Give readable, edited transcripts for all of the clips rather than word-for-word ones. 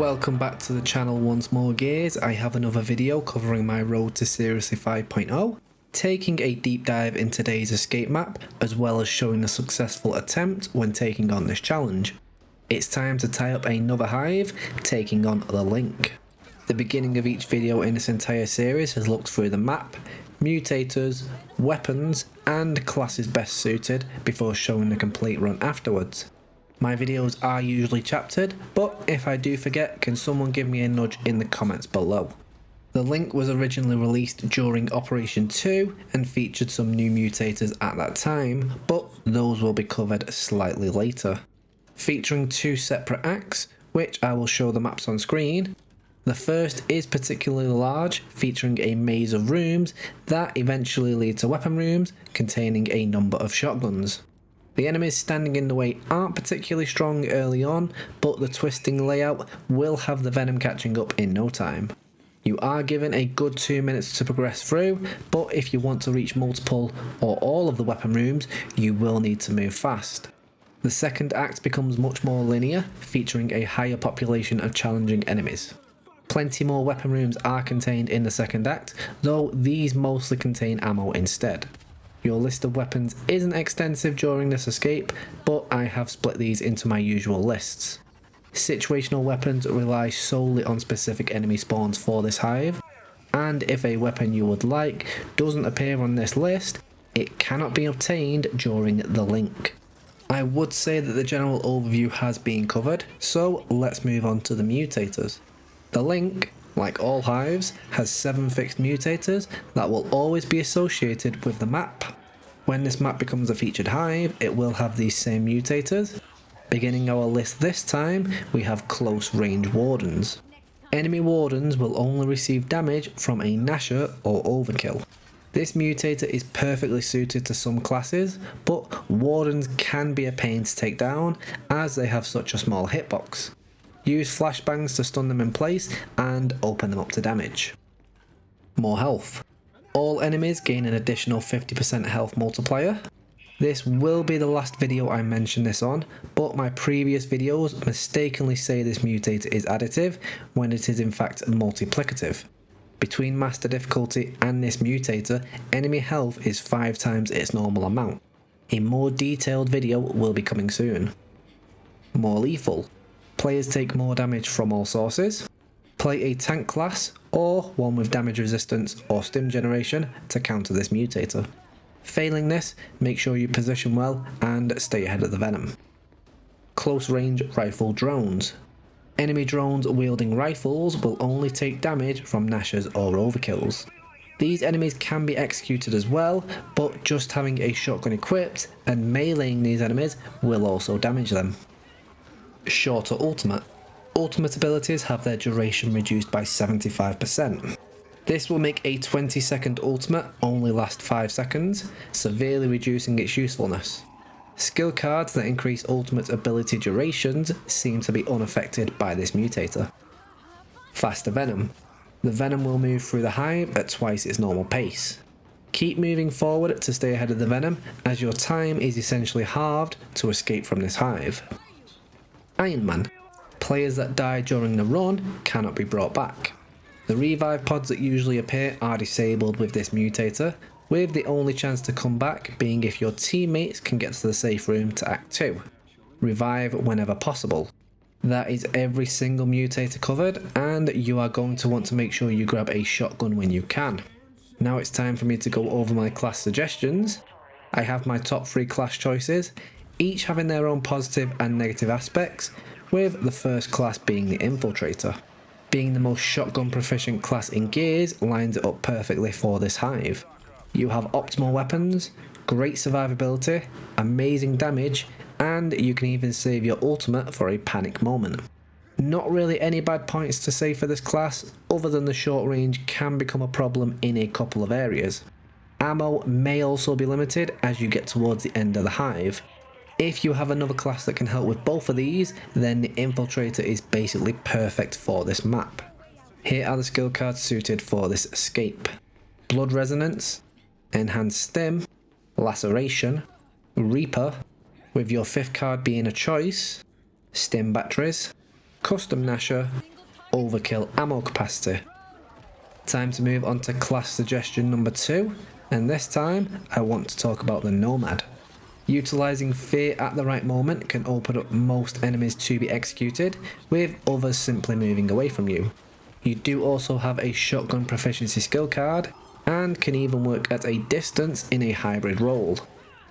Welcome back to the channel once more, Gears. I have another video covering my road to Seriously 5.0, taking a deep dive in today's escape map, as well as showing a successful attempt when taking on this challenge. It's time to tie up another hive, taking on the Link. The beginning of each video in this entire series has looked through the map, mutators, weapons, and classes best suited before showing the complete run afterwards. My videos are usually chaptered, but if I do forget, can someone give me a nudge in the comments below. The Link was originally released during Operation 2 and featured some new mutators at that time, but those will be covered slightly later. Featuring two separate acts, which I will show the maps on screen. The first is particularly large, featuring a maze of rooms that eventually lead to weapon rooms containing a number of shotguns. The enemies standing in the way aren't particularly strong early on, but the twisting layout will have the venom catching up in no time. You are given a good 2 minutes to progress through, but if you want to reach multiple or all of the weapon rooms, you will need to move fast. The second act becomes much more linear, featuring a higher population of challenging enemies. Plenty more weapon rooms are contained in the second act, though these mostly contain ammo instead. Your list of weapons isn't extensive during this escape, but I have split these into my usual lists. Situational weapons rely solely on specific enemy spawns for this hive, and if a weapon you would like doesn't appear on this list, it cannot be obtained during the Link. I would say that the general overview has been covered, so let's move on to the mutators. The Link, like all hives, has 7 fixed mutators that will always be associated with the map. When this map becomes a featured hive, it will have these same mutators. Beginning our list this time, we have close range wardens. Enemy wardens will only receive damage from a Nasher or Overkill. This mutator is perfectly suited to some classes, but wardens can be a pain to take down as they have such a small hitbox. Use flashbangs to stun them in place and open them up to damage. More health. All enemies gain an additional 50% health multiplier. This will be the last video I mention this on, but my previous videos mistakenly say this mutator is additive when it is in fact multiplicative. Between master difficulty and this mutator, enemy health is 5 times its normal amount. A more detailed video will be coming soon. More lethal. Players take more damage from all sources. Play a tank class or one with damage resistance or stim generation to counter this mutator. Failing this, make sure you position well and stay ahead of the venom. Close range rifle drones. Enemy drones wielding rifles will only take damage from Nashers or Overkills. These enemies can be executed as well, but just having a shotgun equipped and meleeing these enemies will also damage them. Shorter ultimate. Ultimate abilities have their duration reduced by 75%. This will make a 20-second ultimate only last 5 seconds, severely reducing its usefulness. Skill cards that increase ultimate ability durations seem to be unaffected by this mutator. Faster venom. The venom will move through the hive at twice its normal pace. Keep moving forward to stay ahead of the venom, as your time is essentially halved to escape from this hive. Iron Man. Players that die during the run cannot be brought back. The revive pods that usually appear are disabled with this mutator, with the only chance to come back being if your teammates can get to the safe room to Act 2. Revive whenever possible. That is every single mutator covered, and you are going to want to make sure you grab a shotgun when you can. Now it's time for me to go over my class suggestions. I have my top 3 class choices, each having their own positive and negative aspects, with the first class being the Infiltrator. Being the most shotgun proficient class in Gears lines it up perfectly for this hive. You have optimal weapons, great survivability, amazing damage, and you can even save your ultimate for a panic moment. Not really any bad points to say for this class, other than the short range can become a problem in a couple of areas. Ammo may also be limited as you get towards the end of the hive. If you have another class that can help with both of these, then the Infiltrator is basically perfect for this map. Here are the skill cards suited for this escape. Blood Resonance, Enhanced Stim, Laceration, Reaper, with your 5th card being a choice, Stim Batteries, Custom Nasher, overkill ammo capacity. Time to move on to class suggestion number 2, and this time I want to talk about the Nomad. Utilising fear at the right moment can open up most enemies to be executed, with others simply moving away from you. You do also have a shotgun proficiency skill card, and can even work at a distance in a hybrid role.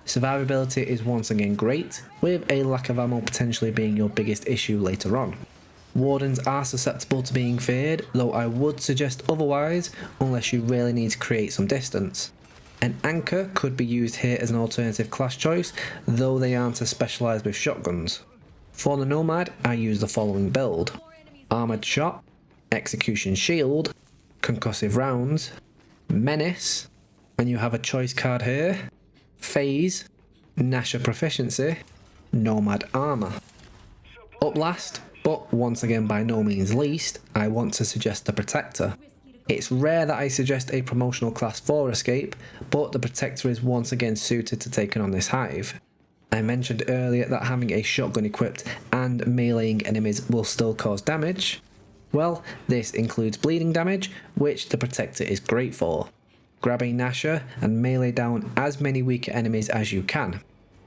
Survivability is once again great, with a lack of ammo potentially being your biggest issue later on. Wardens are susceptible to being feared, though I would suggest otherwise unless you really need to create some distance. An anchor could be used here as an alternative class choice, though they aren't as specialised with shotguns. For the Nomad, I use the following build: Armoured Shot, Execution Shield, Concussive Rounds, Menace, and you have a choice card here: Phase, Nasher Proficiency, Nomad Armour. Up last, but once again by no means least, I want to suggest the Protector. It's rare that I suggest a promotional class 4 escape, but the Protector is once again suited to taking on this hive. I mentioned earlier that having a shotgun equipped and meleeing enemies will still cause damage. Well, this includes bleeding damage, which the Protector is great for. Grab a Nasher and melee down as many weaker enemies as you can.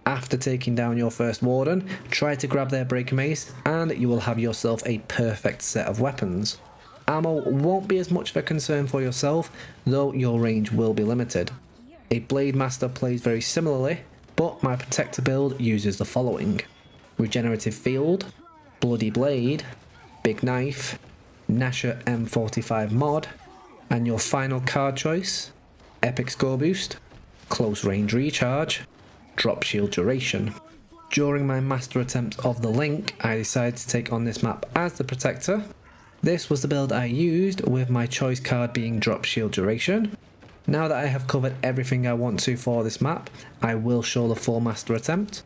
After taking down your first Warden, try to grab their Breaker Mace and you will have yourself a perfect set of weapons. Ammo won't be as much of a concern for yourself, though your range will be limited. A Blade Master plays very similarly, but my Protector build uses the following: Regenerative Field, Bloody Blade, Big Knife, Nasher M45 mod, and your final card choice: Epic Score Boost, Close Range Recharge, Drop Shield Duration. During my master attempt of the Link, I decided to take on this map as the Protector. This was the build I used, with my choice card being Drop Shield Duration. Now that I have covered everything I want to for this map, I will show the full master attempt.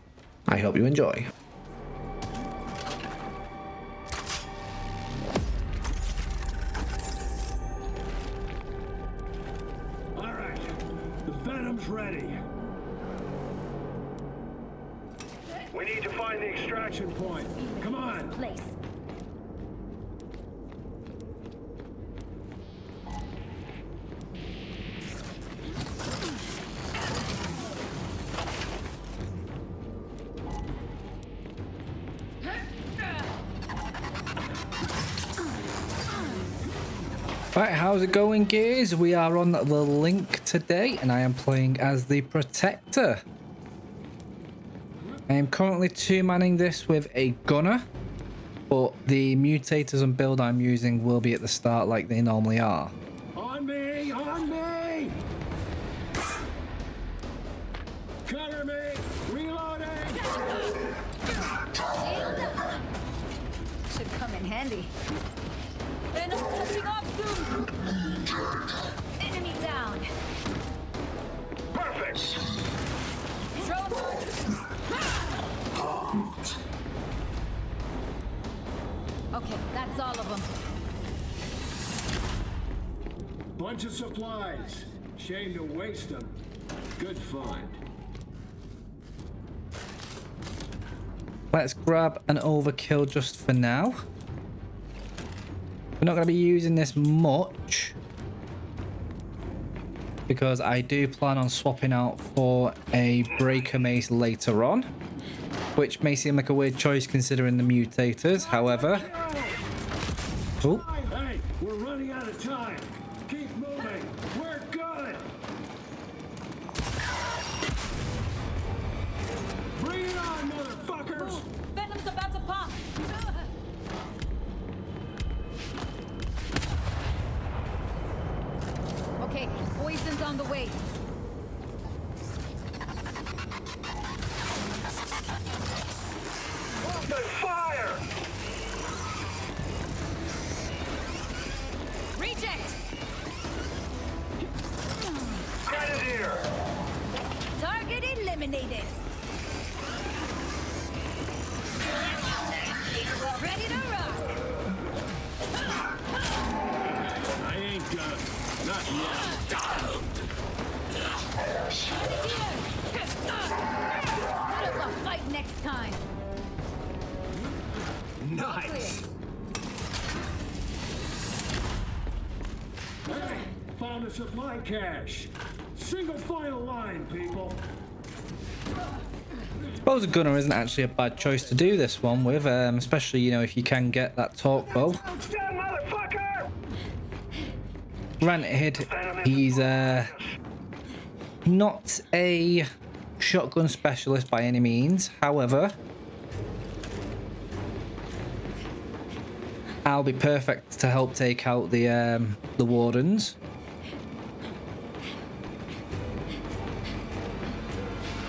I hope you enjoy. Alright, the Venom's ready. We need to find the extraction point. Come on! Place. Right, how's it going, guys? We are on the Link today, and I am playing as the Protector. I am currently two-manning this with a gunner, but the mutators and build I'm using will be at the start like they normally are. On me! On me! Cover me! Reloading! Should come in handy. Venom touching off soon. Enemy down. Perfect! Okay, that's all of them. Bunch of supplies. Shame to waste them. Good find. Let's grab an overkill just for now. We're not going to be using this much, because I do plan on swapping out for a Breaker Mace later on, which may seem like a weird choice considering the mutators. However, oh, Hey, we're running out of time. Keep moving. We're good. Bring it on, motherfuckers. Venom's about to pop. Okay, poison's on the way. Open fire! Reject. Grenadier! Target eliminated. Ready to rock. I ain't done. Not yet. Better go fight next time. Nice. down the supply cache. Single file line, people. I suppose a gunner isn't actually a bad choice to do this one with, especially, you know, if you can get that torque bow. Granted, he's not a shotgun specialist by any means. However, I'll be perfect to help take out the wardens.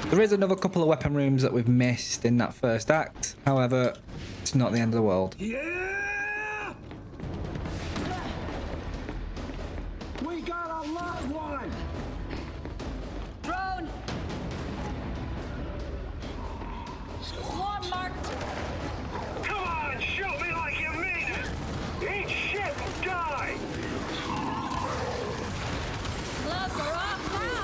There is another couple of weapon rooms that we've missed in that first act. However, it's not the end of the world. Yeah! We got a lot one! Drone! Swarm marked! Come on, shoot me like you mean it! Eat shit and die! Gloves are off now!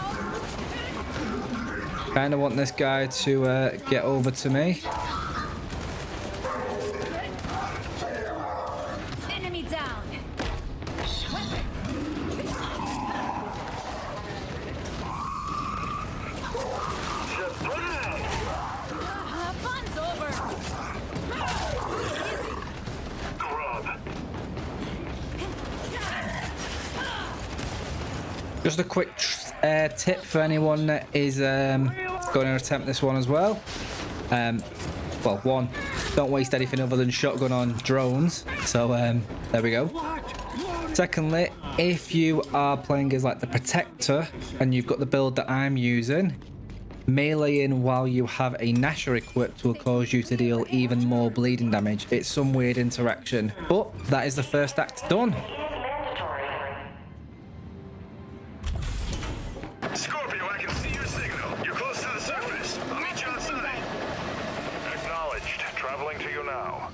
Kind of want this guy to get over to me. Enemy down! Fun's over! Just a quick tip for anyone that is going to attempt this one as well. Well, one, don't waste anything other than shotgun on drones. So there we go. Secondly, if you are playing as like the protector and you've got the build that I'm using, meleeing while you have a Nasher equipped will cause you to deal even more bleeding damage. It's some weird interaction, but that is the first act done. Scorpio, I can see your signal. You're close to the surface. I'll meet you outside. Acknowledged. Traveling to you now.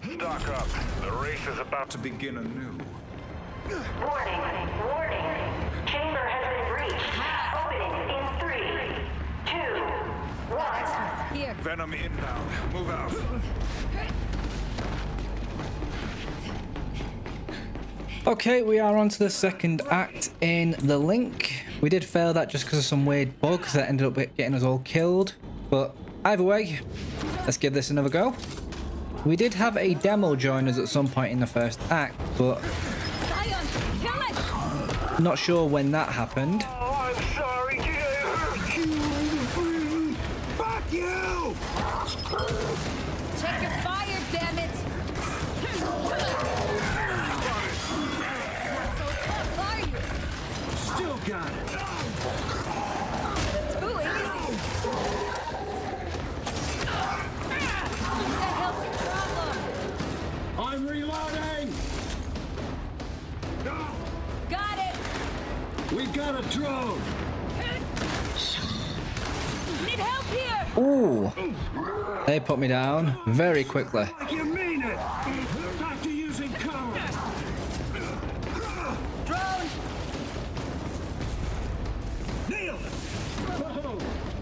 Stock up. The race is about to begin anew. Warning, warning. Chamber has been breached. Opening in 3, 2, 1. Here. Venom inbound. Move out. Okay, we are on to the second act in the link. We did fail that just because of some weird bugs that ended up getting us all killed. But either way, let's give this another go. We did have a demo join us at some point in the first act, but Zion, kill it! not sure when that happened. Oh, I'm sorry. Did I hurt you? Fuck you! Check your fire, damn it! So tough, are you? Still got it. Too easy. What the hell's your problem? I'm reloading! Got it! We got a drone! Need help here! Ooh, they put me down very quickly. Like you mean it! Back to using cover! Drone! Nailed it! Whoa.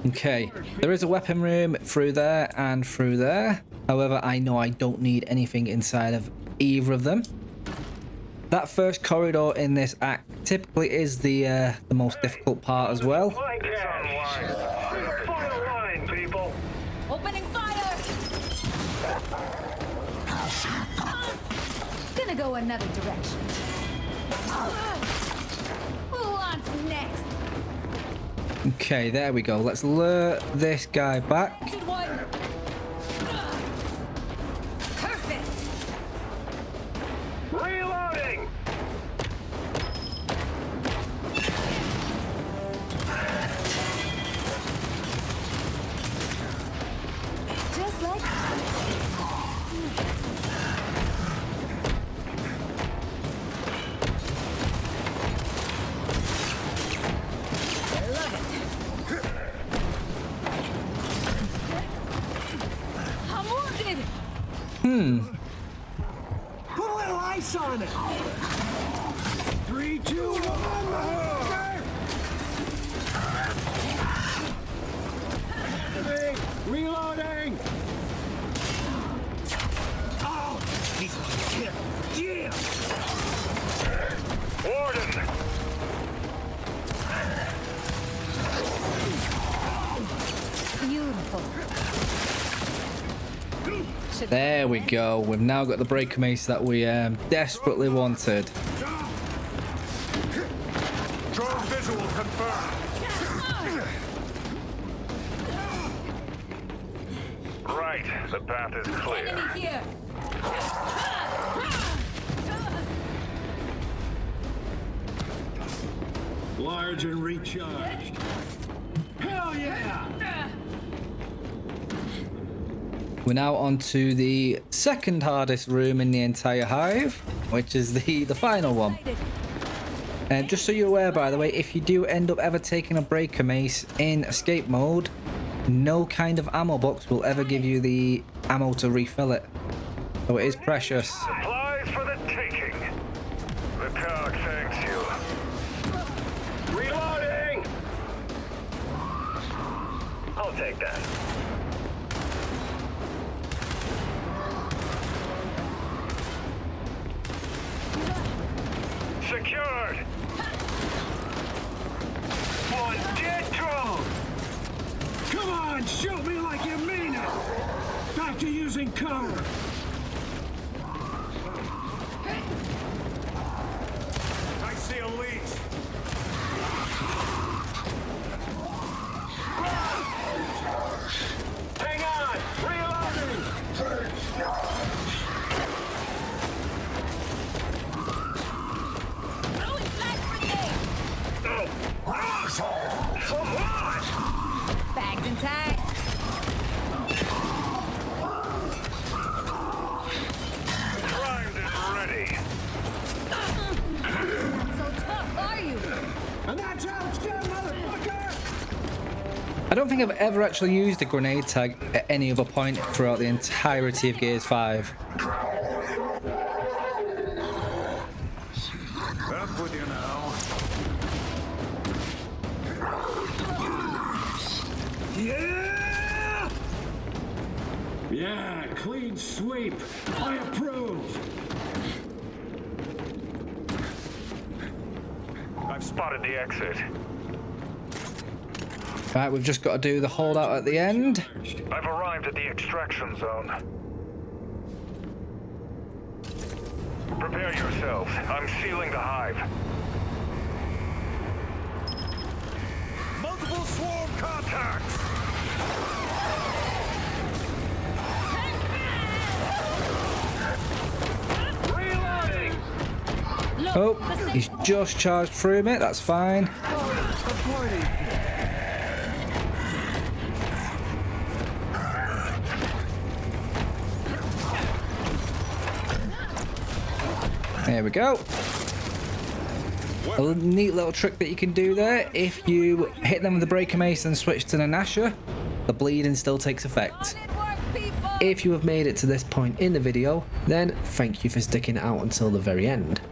Okay, there is a weapon room through there and through there. However, I know I don't need anything inside of either of them. That first corridor in this act typically is the most difficult part as well. Line cache! Single file line, people! Opening fire! Gonna go another direction. Who wants next? Okay, there we go. Let's lure this guy back. Good one! Perfect! Reloading! Just like I love it. I'm wounded. Put a little ice on it! 3, 2, 1! Reloading! Oh, he's a kid. Yeah! There we go. We've now got the breaker mace that we desperately wanted. Drone visual confirmed. Right, the path is clear. Enemy here. Large and recharged. Hell yeah! We're now on to the second hardest room in the entire hive, which is the final one. And just so you're aware, by the way, if you do end up ever taking a breaker mace in escape mode, no kind of ammo box will ever give you the ammo to refill it. So it is precious. Supplies for the taking. The cog thanks you. Reloading! I'll take that. Secured. One dead drone! Come on, shoot me like you mean it! Back to using cover! I see a leech. Hang on! Reloading! Throwing flash grenade. Bagged and tagged. Primed and ready. So tough, are you? And that's how it's done, motherfucker! I don't think I've ever actually used a grenade tag at any other point throughout the entirety of Gears 5. Up with you now. Yeah! Yeah, clean sweep. I approve. I've spotted the exit. Right, we've just got to do the holdout at the end. I've arrived at the extraction zone. Prepare yourselves. I'm sealing the hive. Multiple swarm contacts! Reloading! Look, Oh, the he's just charged through it. That's fine. There we go. A neat little trick that you can do there. If you hit them with the breaker mace and switch to the Nasher, the bleeding still takes effect. Solid work, people. If you have made it to this point in the video, then thank you for sticking it out until the very end.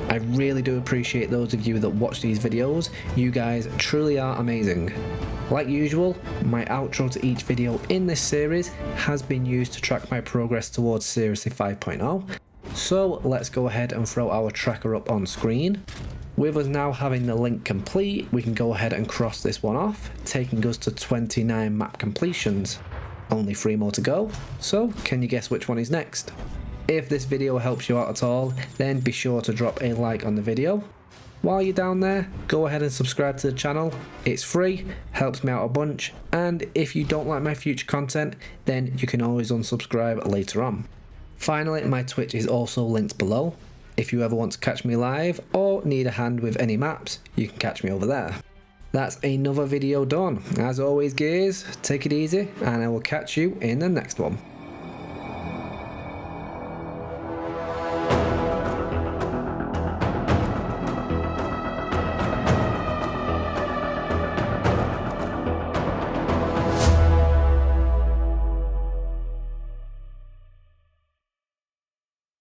I really do appreciate those of you that watch these videos. You guys truly are amazing. Like usual, my outro to each video in this series has been used to track my progress towards Seriously 5.0. So let's go ahead and throw our tracker up on screen. With us now having the link complete, we can go ahead and cross this one off, taking us to 29 map completions. Only 3 more to go, so can you guess which one is next? If this video helps you out at all, then be sure to drop a like on the video. While you're down there, go ahead and subscribe to the channel. It's free, helps me out a bunch, and if you don't like my future content, then you can always unsubscribe later on. Finally, my Twitch is also linked below. If you ever want to catch me live or need a hand with any maps, you can catch me over there. That's another video done. As always, Gears, take it easy, and I will catch you in the next one.